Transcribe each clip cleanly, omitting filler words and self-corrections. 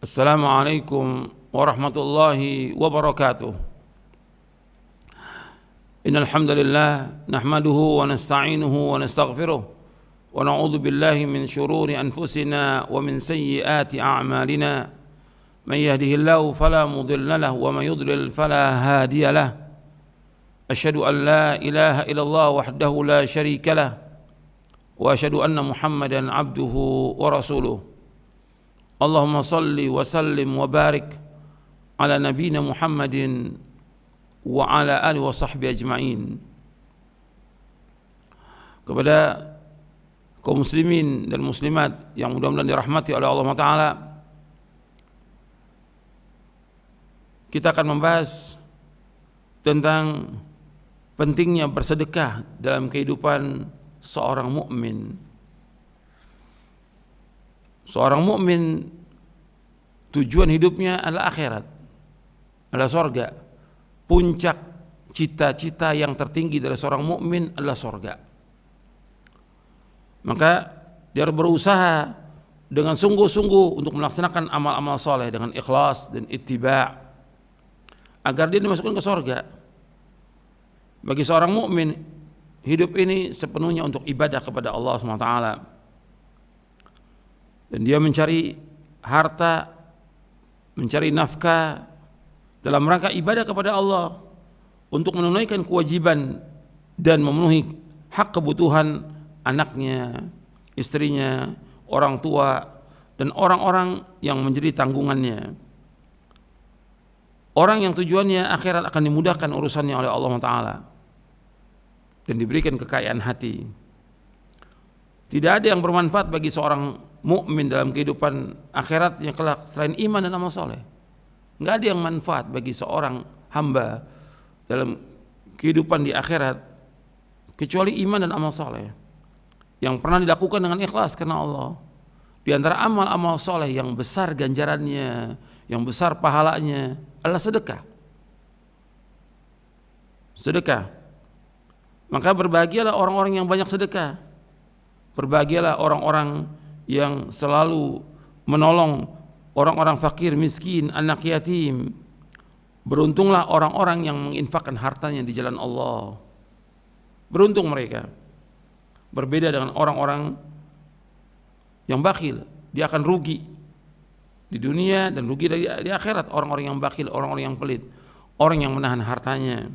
Assalamualaikum warahmatullahi wabarakatuh. Innal hamdalillah nahmaduhu wa nasta'inuhu wa nastaghfiruh wa na'udzu billahi min shururi anfusina wa min sayyiati a'malina. May yahdihillahu fala mudilla lahu wa may yudlil fala hadiya lahu. Asyhadu an la ilaha illallah wahdahu la syarika lah wa asyhadu anna Muhammadan abduhu wa rasuluh. Allahumma salli wa sallim wa barik ala nabiyina Muhammadin wa ala alihi wa sahbihi ajma'in. Kepada kaum muslimin dan muslimat yang mudah-mudahan dirahmati oleh Allah Ta'ala, kita akan membahas tentang pentingnya bersedekah dalam kehidupan seorang mukmin. Seorang mukmin tujuan hidupnya adalah akhirat, adalah surga. Puncak cita-cita yang tertinggi dari seorang mukmin adalah surga. Maka dia harus berusaha dengan sungguh-sungguh untuk melaksanakan amal-amal soleh dengan ikhlas dan ittiba' agar dia dimasukkan ke surga. Bagi seorang mukmin, hidup ini sepenuhnya untuk ibadah kepada Allah SWT. Dan dia mencari harta, mencari nafkah dalam rangka ibadah kepada Allah untuk menunaikan kewajiban dan memenuhi hak kebutuhan anaknya, istrinya, orang tua, dan orang-orang yang menjadi tanggungannya. Orang yang tujuannya akhirat akan dimudahkan urusannya oleh Allah Ta'ala dan diberikan kekayaan hati. Tidak ada yang bermanfaat bagi seorang mukmin dalam kehidupan akhiratnya kelak selain iman dan amal soleh. Nggak ada yang manfaat bagi seorang hamba dalam kehidupan di akhirat kecuali iman dan amal soleh yang pernah dilakukan dengan ikhlas karena Allah. Di antara amal-amal soleh yang besar ganjarannya, yang besar pahalanya adalah sedekah. Sedekah. Maka berbahagialah orang-orang yang banyak sedekah. Berbahagialah orang-orang yang selalu menolong orang-orang fakir, miskin, anak yatim. Beruntunglah orang-orang yang menginfakkan hartanya di jalan Allah. Beruntung mereka. Berbeda dengan orang-orang yang bakhil, dia akan rugi di dunia dan rugi di akhirat. Orang-orang yang bakhil, orang-orang yang pelit, orang yang menahan hartanya.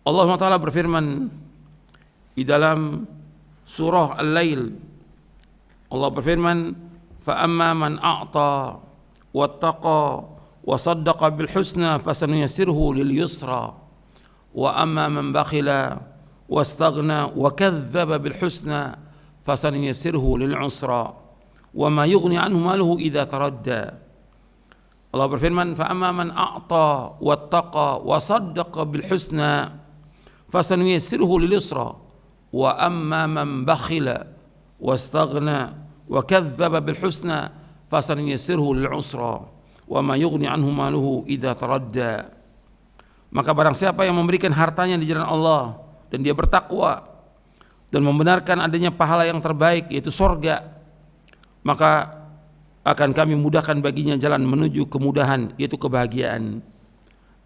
Allah SWT berfirman di dalam surah Al-Lail, Allah berfirman, فَأَمَّا مَنْ أَعْطَى وَاتَّقَى وَصَدَّقَ بِالْحُسْنَى فَسَنُيَسِّرُهُ لِلْيُسْرَى وَأَمَّا مَنْ بَخِلَ وَاسْتَغْنَى وَكَذَّبَ بِالْحُسْنَى فَسَنُيَسِّرُهُ لِلْعُسْرَى وَمَا يُغْنِي عَنْهُ مَالُهُ إِذَا تَرَدَّى. Allah berfirman, فَأَمَّا مَنْ أَعْطَى وَاتَّقَى وَصَدَّقَ بِالْحُسْنَى فَسَنُيَسِّرُهُ لِلْيُسْرَى وَأَمَّا مَنْ بَخِلَ وَاسْتَغْنَى وَكَذَّبَ بِالْحُسْنَى فَسَنُيَسِّرُهُ لِلْعُسْرَى وَمَا يُغْنِي عَنْهُ مَالُهُ إِذَا تَرَدَّى. Maka barang siapa yang memberikan hartanya di jalan Allah dan dia bertakwa dan membenarkan adanya pahala yang terbaik yaitu surga, maka akan kami mudahkan baginya jalan menuju kemudahan yaitu kebahagiaan.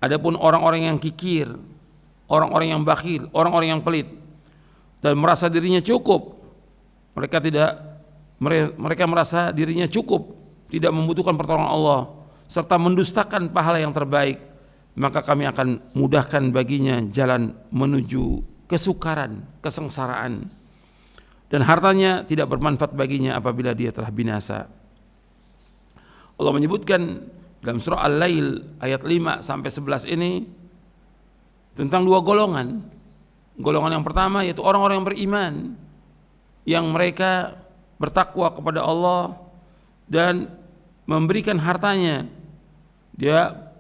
Adapun orang-orang yang kikir, orang-orang yang bakhil, orang-orang yang pelit dan merasa dirinya cukup, mereka merasa dirinya cukup, tidak membutuhkan pertolongan Allah serta mendustakan pahala yang terbaik, maka kami akan mudahkan baginya jalan menuju kesukaran, kesengsaraan, dan hartanya tidak bermanfaat baginya apabila dia telah binasa. Allah menyebutkan dalam surah Al-Lail ayat 5 sampai 11 ini tentang dua golongan. Golongan yang pertama yaitu orang-orang yang beriman, yang mereka bertakwa kepada Allah dan memberikan hartanya. Dia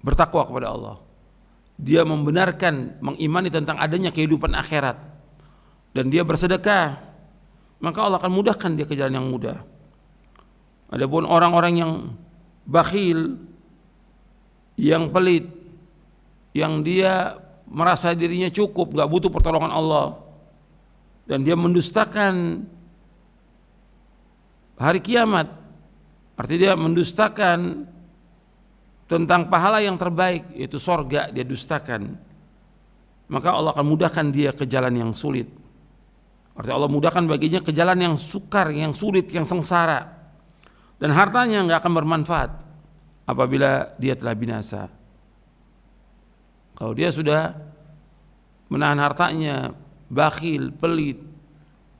bertakwa kepada Allah, dia membenarkan, mengimani tentang adanya kehidupan akhirat, dan dia bersedekah, maka Allah akan mudahkan dia ke jalan yang mudah. Adapun orang-orang yang bakhil, yang pelit, yang dia merasa dirinya cukup, gak butuh pertolongan Allah, dan dia mendustakan hari kiamat, Artinya dia mendustakan tentang pahala yang terbaik, yaitu sorga, dia dustakan. Maka Allah akan mudahkan dia ke jalan yang sulit. Artinya Allah mudahkan baginya ke jalan yang sukar, yang sulit, yang sengsara. Dan hartanya nggak akan bermanfaat apabila dia telah binasa. Kalau dia sudah menahan hartanya, bakhil, pelit,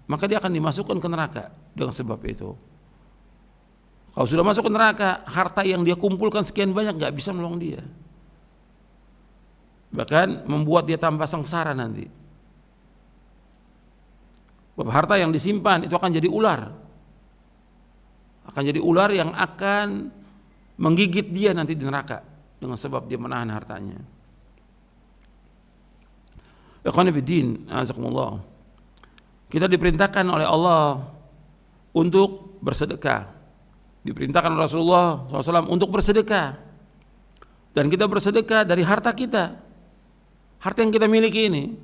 maka dia akan dimasukkan ke neraka dengan sebab itu. Kalau sudah masuk ke neraka, harta yang dia kumpulkan sekian banyak nggak bisa menolong dia, bahkan membuat dia tambah sengsara nanti. Sebab harta yang disimpan itu akan jadi ular, yang akan menggigit dia nanti di neraka dengan sebab dia menahan hartanya. Ikhwani fiddin, azakumullah. Kita diperintahkan oleh Allah untuk bersedekah. Diperintahkan oleh Rasulullah SAW untuk bersedekah. Dan kita bersedekah dari harta kita. Harta yang kita miliki ini.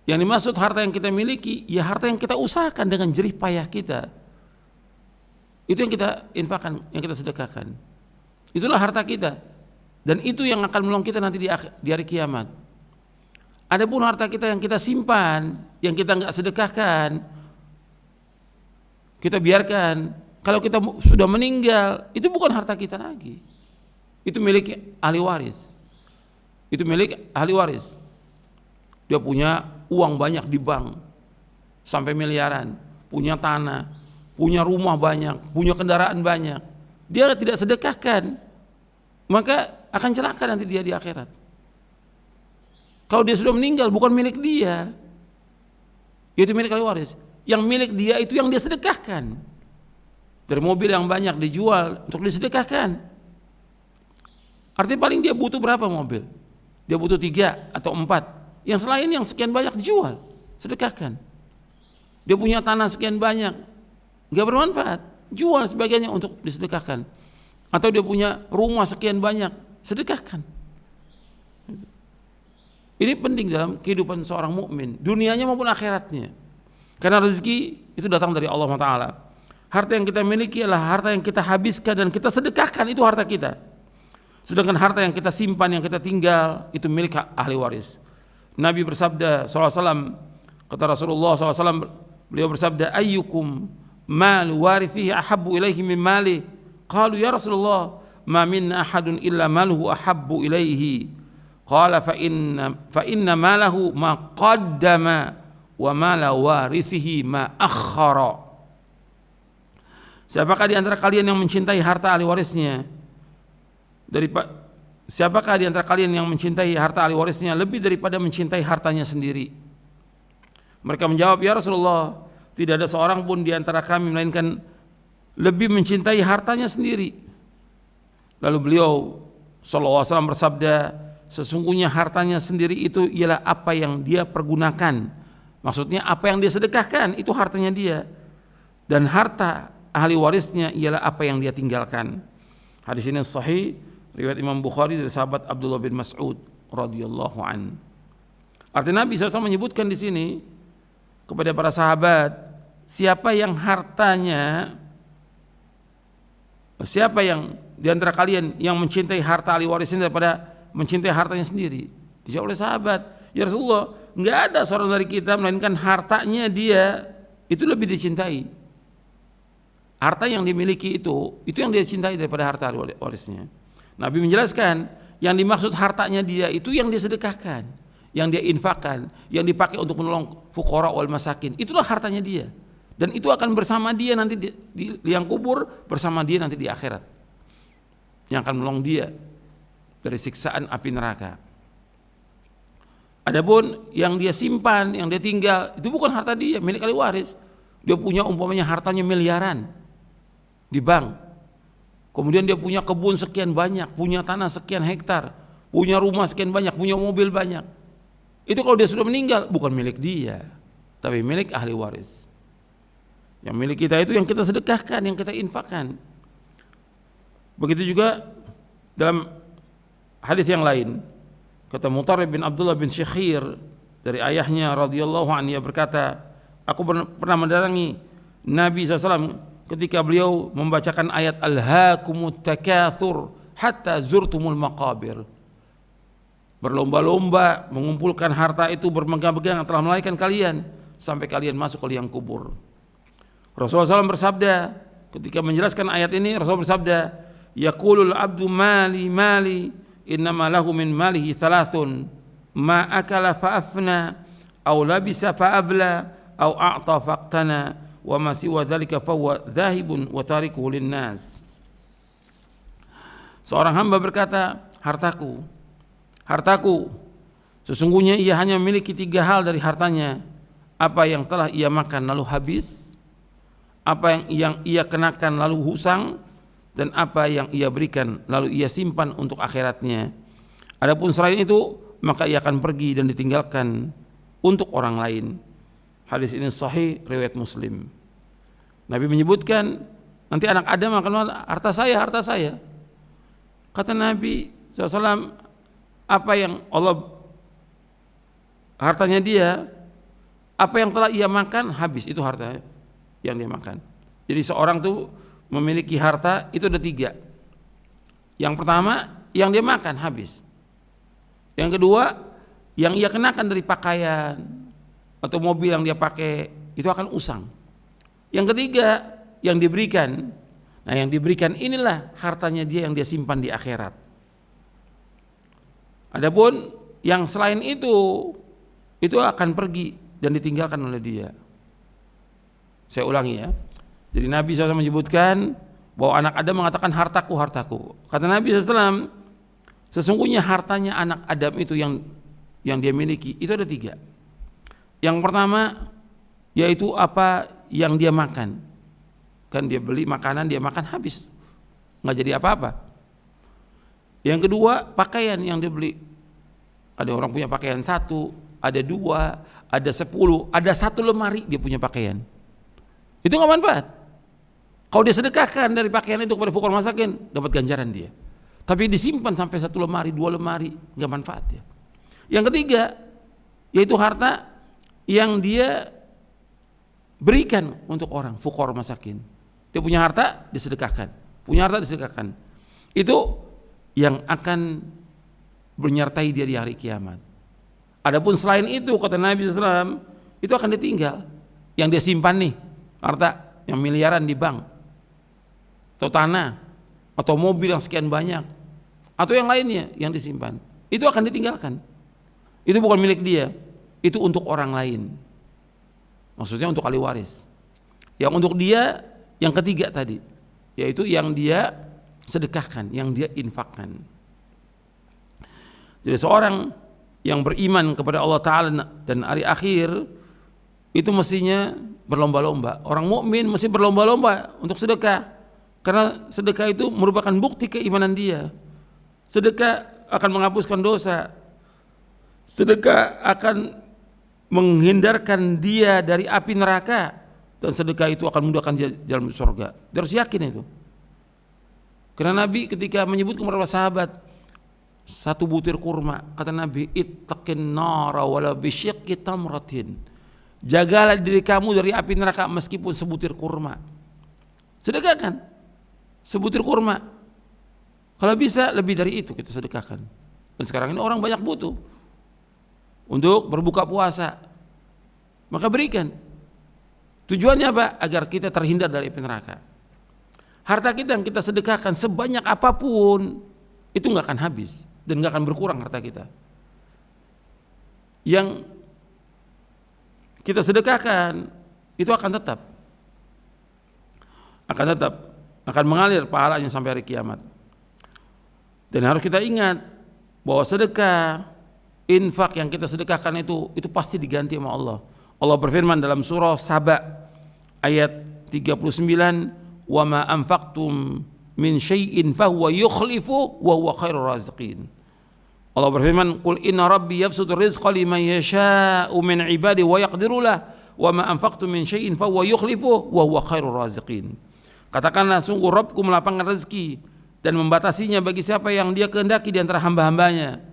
Yang dimaksud harta yang kita miliki, ya harta yang kita usahakan dengan jerih payah kita. Itu yang kita infakkan, yang kita sedekahkan. Itulah harta kita. Dan itu yang akan menolong kita nanti di hari kiamat. Adapun harta kita yang kita simpan, yang kita nggak sedekahkan, kita biarkan, kalau kita sudah meninggal, itu bukan harta kita lagi. Itu milik ahli waris. Dia punya uang banyak di bank, sampai miliaran, punya tanah, punya rumah banyak, punya kendaraan banyak. Dia tidak sedekahkan, maka akan celaka nanti dia di akhirat. Kalau dia sudah meninggal, bukan milik dia, yaitu milik ahli waris. Yang milik dia itu yang dia sedekahkan. Dari mobil yang banyak dijual untuk disedekahkan. Artinya paling dia butuh berapa mobil? Dia butuh 3 atau 4. Yang selain yang sekian banyak dijual, sedekahkan. Dia punya tanah sekian banyak, gak bermanfaat, jual sebagainya untuk disedekahkan. Atau dia punya rumah sekian banyak, sedekahkan. Ini penting dalam kehidupan seorang mukmin, dunianya maupun akhiratnya. Karena rezeki itu datang dari Allah Taala. Harta yang kita miliki adalah harta yang kita habiskan dan kita sedekahkan, itu harta kita. Sedangkan harta yang kita simpan, yang kita tinggal, itu milik ahli waris. Nabi bersabda SAW, kata Rasulullah SAW, beliau bersabda, ayyukum mal warithihi ahabbu ilaihi min mali. Qalu ya Rasulullah, ma minna ahadun illa maluhu ahabbu ilaihi. Qala fa inna malahu ma qaddama wa mala warithihi ma akhara. Siapakah di antara kalian yang mencintai harta ahli warisnya? Siapakah di antara kalian yang mencintai harta ahli warisnya lebih daripada mencintai hartanya sendiri? Mereka menjawab, ya Rasulullah, tidak ada seorang pun di antara kami melainkan lebih mencintai hartanya sendiri. Lalu beliau sallallahu alaihi wasallam bersabda, sesungguhnya hartanya sendiri itu ialah apa yang dia pergunakan. Maksudnya apa yang dia sedekahkan, itu hartanya dia. Dan harta ahli warisnya ialah apa yang dia tinggalkan. Hadis ini sahih, riwayat Imam Bukhari dari sahabat Abdullah bin Mas'ud radhiyallahu an. Artinya Nabi SAW menyebutkan di sini kepada para sahabat, siapa yang di antara kalian yang mencintai harta ahli warisnya daripada mencintai hartanya sendiri? Dijawab oleh sahabat, ya Rasulullah, nggak ada seorang dari kita melainkan hartanya dia itu lebih dicintai. Harta yang dimiliki itu yang dia cintai daripada harta ahli warisnya. Nabi menjelaskan, yang dimaksud hartanya dia itu yang dia sedekahkan, yang dia infakkan, yang dipakai untuk menolong fuqara wal masakin. Itulah hartanya dia. Dan itu akan bersama dia nanti di liang kubur, bersama dia nanti di akhirat, yang akan menolong dia dari siksaan api neraka. Adapun yang dia simpan, yang dia tinggal, itu bukan harta dia, milik ahli waris. Dia punya umpamanya hartanya miliaran di bank. Kemudian dia punya kebun sekian banyak, punya tanah sekian hektar, punya rumah sekian banyak, punya mobil banyak. Itu kalau dia sudah meninggal, bukan milik dia, tapi milik ahli waris. Yang milik kita itu yang kita sedekahkan, yang kita infakkan. Begitu juga dalam hadis yang lain, kata Mutarrib bin Abdullah bin Syekhir dari ayahnya radhiyallahu anhu, ia berkata, aku pernah mendatangi Nabi SAW ketika beliau membacakan ayat alhaakumut takatsur hatta zurtumul maqabir. Berlomba-lomba mengumpulkan harta itu bermegang-megang telah melalaikan kalian sampai kalian masuk ke liang kubur. Rasulullah SAW bersabda ketika menjelaskan ayat ini, Rasulullah bersabda, yaqulul abdu mali mali innama lahu min malihi thalathun ma akala fa afna aw labisa fa abla aw a'ta faqtana wa ma siwa dzalika fa huwa dhahibun wa tarikuhu linnas. Seorang hamba berkata, hartaku, sesungguhnya ia hanya memiliki 3 hal dari hartanya, apa yang telah ia makan lalu habis, apa yang ia kenakan lalu husang, dan apa yang ia berikan lalu ia simpan untuk akhiratnya. Adapun selain itu, maka ia akan pergi dan ditinggalkan untuk orang lain. Hadis ini sahih riwayat Muslim. Nabi menyebutkan nanti anak Adam akan harta saya. Kata Nabi SAW, apa yang hartanya dia, apa yang telah ia makan habis, itu harta yang dia makan. Jadi seorang tuh memiliki harta itu ada 3. Yang pertama, yang dia makan habis. Yang kedua, yang ia kenakan dari pakaian atau mobil yang dia pakai itu akan usang. Yang ketiga, yang diberikan. Nah, yang diberikan inilah hartanya dia yang dia simpan di akhirat. Adapun yang selain itu akan pergi dan ditinggalkan oleh dia. Saya ulangi ya. Jadi Nabi SAW menyebutkan bahwa anak Adam mengatakan hartaku. Kata Nabi SAW, sesungguhnya hartanya anak Adam itu yang dia miliki itu ada 3. Yang pertama yaitu apa yang dia makan. Kan dia beli makanan, dia makan habis, nggak jadi apa-apa. Yang kedua, pakaian yang dia beli. Ada orang punya pakaian 1, ada 2, ada 10, ada 1 lemari dia punya pakaian. Itu nggak manfaat. Kalau dia sedekahkan dari pakaian itu kepada fuqara masakin, dapat ganjaran dia. Tapi disimpan sampai 1 lemari, 2 lemari, nggak manfaat ya. Yang ketiga, yaitu harta yang dia berikan untuk orang fuqara masakin. Dia punya harta disedekahkan, itu yang akan menyertai dia di hari kiamat. Adapun selain itu, kata Nabi SAW, itu akan ditinggal. Yang dia simpan nih, harta yang miliaran di bank, atau tanah, atau mobil yang sekian banyak, atau yang lainnya yang disimpan, itu akan ditinggalkan. Itu bukan milik dia, itu untuk orang lain. Maksudnya untuk ahli waris. Yang untuk dia yang ketiga tadi, yaitu yang dia sedekahkan, yang dia infakkan. Jadi seorang yang beriman kepada Allah Ta'ala dan hari akhir itu mestinya berlomba-lomba. Orang mukmin mesti berlomba-lomba untuk sedekah, karena sedekah itu merupakan bukti keimanan dia. Sedekah akan menghapuskan dosa. Sedekah akan menghindarkan dia dari api neraka, dan sedekah itu akan memudahkan dia dalam surga. Dia harus yakin itu. Karena Nabi ketika menyebut kepada sahabat 1 butir kurma, kata Nabi, ittaqin nara wala bisyiqqi tamratin. Jagalah diri kamu dari api neraka meskipun sebutir kurma. Sedekahkan sebutir kurma. Kalau bisa lebih dari itu kita sedekahkan. Dan sekarang ini orang banyak butuh untuk berbuka puasa, maka berikan. Tujuannya apa? Agar kita terhindar dari api neraka. Harta kita yang kita sedekahkan sebanyak apapun itu nggak akan habis dan nggak akan berkurang harta kita. Yang kita sedekahkan itu akan mengalir pahalanya sampai hari kiamat. Dan harus kita ingat bahwa sedekah, infak yang kita sedekahkan itu pasti diganti sama Allah. Allah berfirman dalam surah Saba ayat 39, "Wa ma anfaqtum min syai'in fahuwa yukhlifu wa huwa khairur raziqin." Allah berfirman, "Qul inna rabbi yabsutur rizqa liman yasha'u min 'ibadihi wa yaqdiru lah, wa ma anfaqtum min syai'in fahuwa yukhlifu wa huwa khairur raziqin." Katakanlah, sungguh Rabbku melapangkan rezeki dan membatasinya bagi siapa yang Dia kehendaki di antara hamba-hambanya.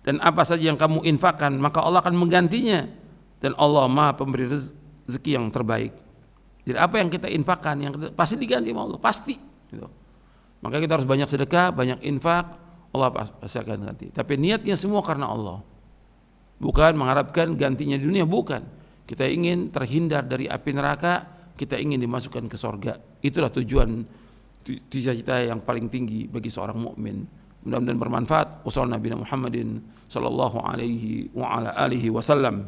Dan apa saja yang kamu infakkan, maka Allah akan menggantinya. Dan Allah Maha pemberi rezeki yang terbaik. Jadi apa yang kita infakkan, pasti diganti sama Allah, pasti. Gitu. Maka kita harus banyak sedekah, banyak infak, Allah pasti akan ganti. Tapi niatnya semua karena Allah, bukan mengharapkan gantinya di dunia, bukan. Kita ingin terhindar dari api neraka, kita ingin dimasukkan ke sorga. Itulah tujuan, cita-cita yang paling tinggi bagi seorang mukmin. Mudah-mudahan bermanfaat. Wassalamualaikum Nabi Muhammadin sallallahu alaihi wa ala alihi wasallam.